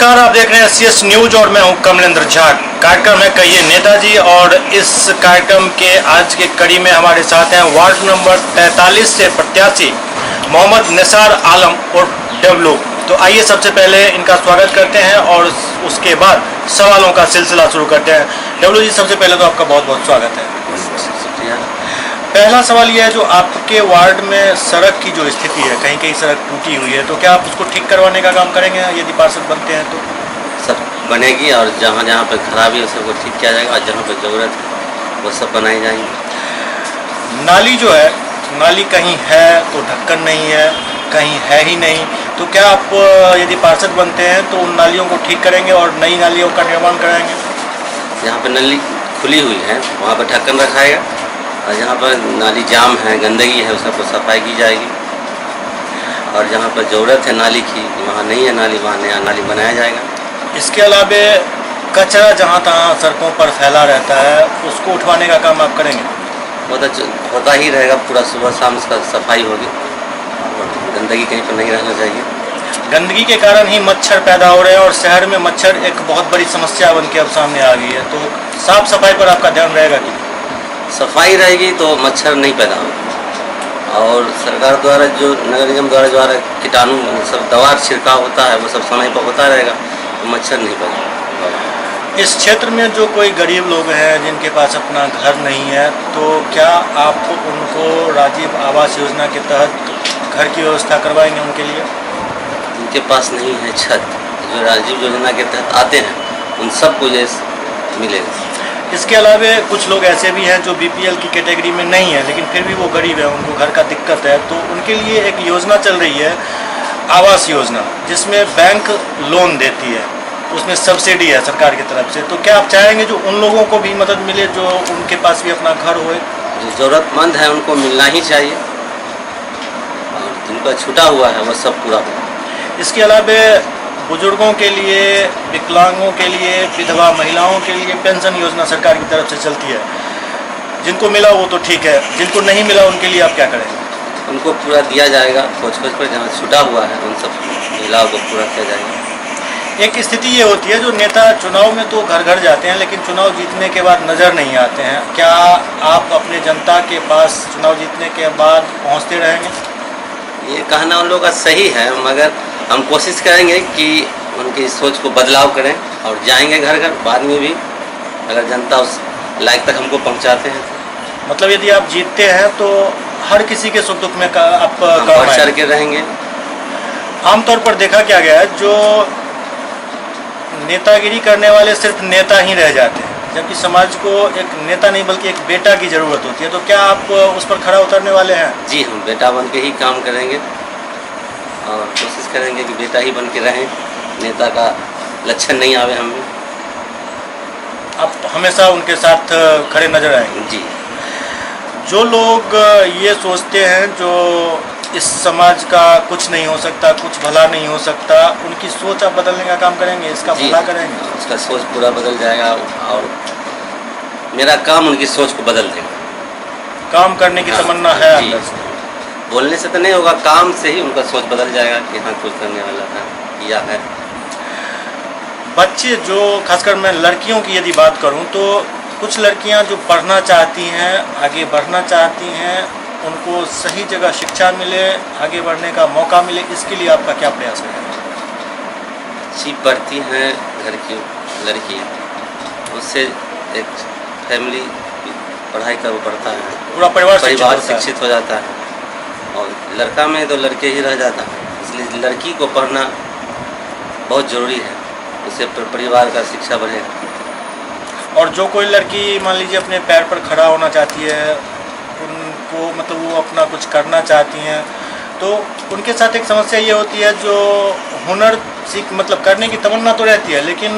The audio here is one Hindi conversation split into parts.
नमस्कार, आप देख रहे हैं CS न्यूज और मैं हूं कमलेंद्र झा। कार्यक्रम है कहिए नेताजी और इस कार्यक्रम के आज के कड़ी में हमारे साथ हैं वार्ड नंबर 43 से प्रत्याशी मोहम्मद निसार आलम और डब्लू। तो आइए सबसे पहले इनका स्वागत करते हैं और उसके बाद सवालों का सिलसिला शुरू करते हैं। डब्लू जी, सबसे पहले तो आपका बहुत बहुत स्वागत है। पहला सवाल यह है, जो आपके वार्ड में सड़क की जो स्थिति है, कहीं कहीं सड़क टूटी हुई है, तो क्या आप उसको ठीक करवाने का काम करेंगे यदि पार्षद बनते हैं तो? सब बनेगी और जहाँ जहाँ पर खराबी है सबको ठीक किया जाएगा और जहाँ पर ज़रूरत है वो सब बनाई जाएंगी। नाली जो है, नाली कहीं है तो ढक्कन नहीं है, कहीं है ही नहीं, तो क्या आप यदि पार्षद बनते हैं तो उन नालियों को ठीक करेंगे और नई नालियों का निर्माण कराएंगे? जहाँ पर नली खुली हुई है वहाँ पर ढक्कन रखाएगा और जहाँ पर नाली जाम है, गंदगी है, उस सबको सफाई की जाएगी और जहाँ पर ज़रूरत है नाली की, वहाँ नहीं है नाली, वहाँ नया नाली बनाया जाएगा। इसके अलावा कचरा जहाँ तहाँ सड़कों पर फैला रहता है, उसको उठवाने का काम आप करेंगे? वो तो होता ही रहेगा, पूरा सुबह शाम उसका सफाई होगी और गंदगी कहीं पर नहीं रहना चाहिए। गंदगी के कारण ही मच्छर पैदा हो रहे हैं और शहर में मच्छर एक बहुत बड़ी समस्या बन के अब सामने आ गई है, तो साफ सफाई पर आपका ध्यान रहेगा कि? सफाई रहेगी तो मच्छर नहीं पैदा होगा और सरकार द्वारा जो नगर निगम द्वारा कीटाणु सब दवा छिड़काव होता है वो सब समय पर होता रहेगा तो मच्छर नहीं पैदा होगा। इस क्षेत्र में जो कोई गरीब लोग हैं जिनके पास अपना घर नहीं है, तो क्या आप उनको राजीव आवास योजना के तहत घर की व्यवस्था करवाएंगे उनके लिए? जिनके पास नहीं है छत, जो राजीव योजना के तहत आते हैं उन सबको ये मिलेगा। इसके अलावा कुछ लोग ऐसे भी हैं जो BPL की कैटेगरी में नहीं है लेकिन फिर भी वो गरीब है, उनको घर का दिक्कत है, तो उनके लिए एक योजना चल रही है आवास योजना, जिसमें बैंक लोन देती है, उसमें सब्सिडी है सरकार की तरफ से। तो क्या आप चाहेंगे जो उन लोगों को भी मदद मिले जो उनके पास भी अपना घर हो? जो ज़रूरतमंद है उनको मिलना ही चाहिए और जिनका छूटा हुआ है वो सब पूरा हो। इसके अलावा बुजुर्गों के लिए, विकलांगों के लिए, विधवा महिलाओं के लिए पेंशन योजना सरकार की तरफ से चलती है। जिनको मिला वो तो ठीक है, जिनको नहीं मिला उनके लिए आप क्या करेंगे? उनको पूरा दिया जाएगा, खोज खोज पर जहाँ छूटा हुआ है उन सब महिलाओं को पूरा किया जाएगा। एक स्थिति ये होती है, जो नेता चुनाव में तो घर घर जाते हैं लेकिन चुनाव जीतने के बाद नज़र नहीं आते हैं। क्या आप अपने जनता के पास चुनाव जीतने के बाद पहुँचते रहेंगे? ये कहना उन लोगों का सही है, मगर हम कोशिश करेंगे कि उनकी सोच को बदलाव करें और जाएंगे घर घर बाद में भी, अगर जनता उस लायक तक हमको पहुंचाते हैं। मतलब यदि आप जीतते हैं तो हर किसी के सुख दुख में आप बढ़ चढ़ के रहेंगे। आमतौर पर देखा क्या गया है, जो नेतागिरी करने वाले सिर्फ नेता ही रह जाते हैं, जबकि समाज को एक नेता नहीं बल्कि एक बेटा की ज़रूरत होती है। तो क्या आप उस पर खरा उतरने वाले हैं? जी, हम बेटा बन के ही काम करेंगे और कोशिश करेंगे कि बेटा ही बन के रहें, नेता का लक्षण नहीं आवे हम में। आप हमेशा उनके साथ खड़े नजर आएंगे? जी। जो लोग ये सोचते हैं जो इस समाज का कुछ नहीं हो सकता, कुछ भला नहीं हो सकता, उनकी सोच आप बदलने का काम करेंगे, इसका भला करेंगे? उसका सोच पूरा बदल जाएगा और मेरा काम उनकी सोच को बदल देगा। काम करने की तमन्ना है अंदर से? बोलने से तो नहीं होगा, काम से ही उनका सोच बदल जाएगा कि हाँ कुछ करने वाला था, किया है। बच्चे जो, खासकर मैं लड़कियों की यदि बात करूं, तो कुछ लड़कियां जो पढ़ना चाहती हैं, आगे बढ़ना चाहती हैं, उनको सही जगह शिक्षा मिले, आगे बढ़ने का मौका मिले, इसके लिए आपका क्या प्रयास है? अच्छी पढ़ती हैं घर की लड़कियाँ, उससे एक फैमिली पढ़ाई कर बढ़ता है, पूरा परिवार शिक्षित हो जाता है और लड़का में तो लड़के ही रह जाता है। इसलिए लड़की को पढ़ना बहुत ज़रूरी है, उससे परिवार का शिक्षा बढ़ेगा। और जो कोई लड़की मान लीजिए अपने पैर पर खड़ा होना चाहती है, उनको मतलब वो अपना कुछ करना चाहती हैं, तो उनके साथ एक समस्या ये होती है, जो हुनर सीख मतलब करने की तमन्ना तो रहती है लेकिन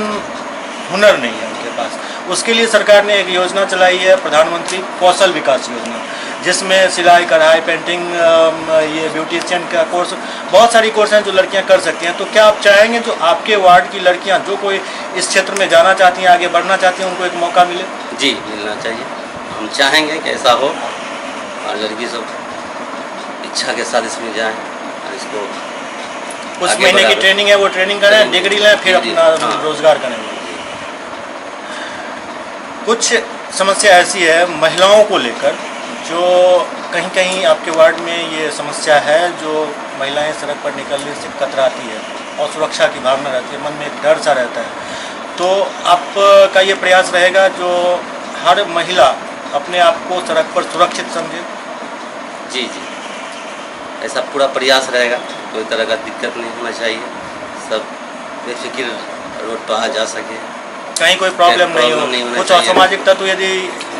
हुनर नहीं है उनके पास। उसके लिए सरकार ने एक योजना चलाई है, प्रधानमंत्री कौशल विकास योजना, जिसमें सिलाई, कढ़ाई, पेंटिंग, ये ब्यूटिशियन का कोर्स, बहुत सारी कोर्स हैं जो लड़कियां कर सकती हैं। तो क्या आप चाहेंगे जो आपके वार्ड की लड़कियां जो कोई इस क्षेत्र में जाना चाहती हैं, आगे बढ़ना चाहती हैं, उनको एक मौका मिले? जी, मिलना चाहिए। हम चाहेंगे कि ऐसा हो और लड़की सब इच्छा के साथ इसमें जाएँ और इसको कुछ आगे महीने की बढ़ा- ट्रेनिंग है, वो ट्रेनिंग करें, डिग्री लें, फिर जी, अपना हाँ। रोजगार करें। कुछ समस्या ऐसी है महिलाओं को लेकर, जो कहीं कहीं आपके वार्ड में ये समस्या है, जो महिलाएं सड़क पर निकलने से कतराती है और सुरक्षा की भावना रहती है, मन में एक डर सा रहता है। तो आपका ये प्रयास रहेगा जो हर महिला अपने आप को सड़क पर सुरक्षित समझे? जी जी, ऐसा पूरा प्रयास रहेगा, कोई तरह का दिक्कत नहीं होना चाहिए, सब बेफिक्र रोड पर आ जा सके, कहीं कोई प्रॉब्लम नहीं प्रॉब्लम नहीं हो। होना कुछ चाहिए। असामाजिक तत्व यदि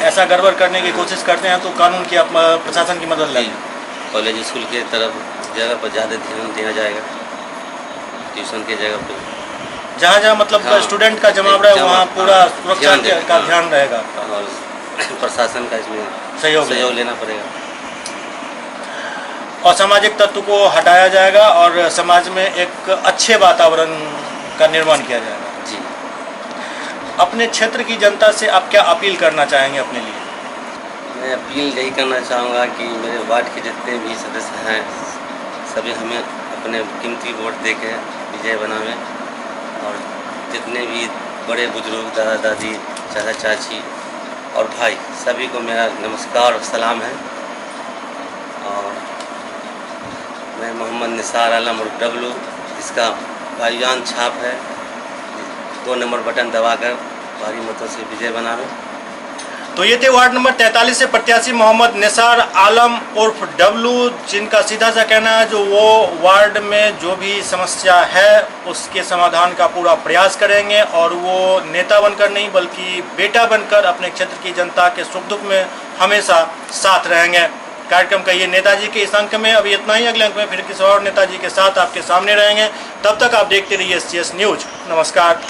ऐसा गड़बड़ करने की कोशिश करते हैं तो कानून की आप प्रशासन की मदद जी, लें। कॉलेज स्कूल के तरफ जगह पर ज़्यादा ध्यान दिया जाएगा, ट्यूशन के जगह पर जहाँ जहाँ मतलब हाँ, स्टूडेंट का जमावड़ा है वहाँ पूरा सुरक्षा का हाँ, ध्यान रहेगा, और प्रशासन का इसमें सहयोग लेना पड़ेगा। असामाजिक तत्व को हटाया जाएगा और समाज में एक अच्छे वातावरण का निर्माण किया जाएगा। जी, अपने क्षेत्र की जनता से आप क्या अपील करना चाहेंगे अपने लिए? मैं अपील यही करना चाहूँगा कि मेरे वार्ड के जितने भी सदस्य हैं सभी हमें अपने कीमती वोट दे के विजय बनावें, और जितने भी बड़े बुजुर्ग, दादा दादी, चाचा चाची और भाई, सभी को मेरा नमस्कार और सलाम है। और मैं मोहम्मद निसार आलम और डब्लू, जिसका भाईजान छाप है, 2 नंबर बटन दबाकर भारी मतों से विजय बनावें। तो ये थे वार्ड नंबर 43 से प्रत्याशी मोहम्मद निसार आलम उर्फ डब्लू, जिनका सीधा सा कहना है जो वो वार्ड में जो भी समस्या है उसके समाधान का पूरा प्रयास करेंगे, और वो नेता बनकर नहीं बल्कि बेटा बनकर अपने क्षेत्र की जनता के सुख दुख में हमेशा साथ रहेंगे। कार्यक्रम का ये नेताजी के इस अंक में अभी इतना ही। अगले अंक में फिर किसी और नेताजी के साथ आपके सामने रहेंगे। तब तक आप देखते रहिए SCS न्यूज। नमस्कार।